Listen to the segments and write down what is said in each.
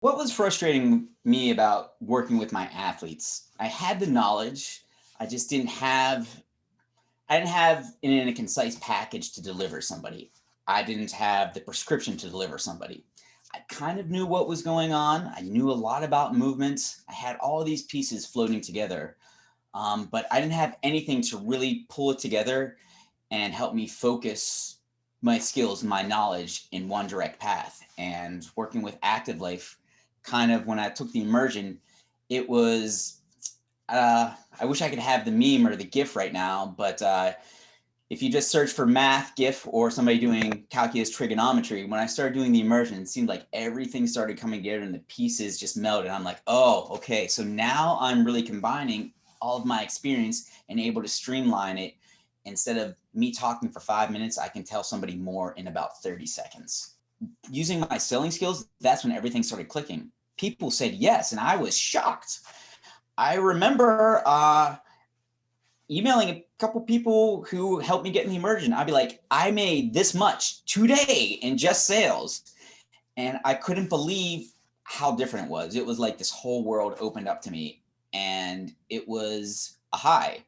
What was frustrating me about working with my athletes? I had the knowledge, I just didn't have it in a concise package to deliver somebody. I didn't have the prescription to deliver somebody. I kind of knew what was going on. I knew a lot about movements. I had all these pieces floating together, but I didn't have anything to really pull it together and help me focus my skills, my knowledge in one direct path. And working with active life, kind of when I took the immersion, it was I wish I could have the meme or the GIF right now, but if you just search for math, GIF, or somebody doing calculus trigonometry, when I started doing the immersion, it seemed like everything started coming together and the pieces just melted. I'm like, oh, okay. So now I'm really combining all of my experience and able to streamline it. Instead of me talking for 5 minutes, I can tell somebody more in about 30 seconds. Using my selling skills, that's when everything started clicking. People said yes, and I was shocked. I remember emailing a couple people who helped me get in the immersion. I'd be like, I made this much today in just sales. And I couldn't believe how different it was. It was like this whole world opened up to me. And it was a high.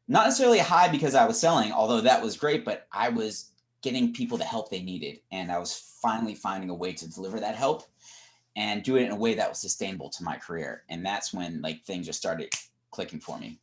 Not necessarily a high because I was selling, although that was great, but I was getting people the help they needed. And I was finally finding a way to deliver that help and do it in a way that was sustainable to my career. And that's when like things just started clicking for me.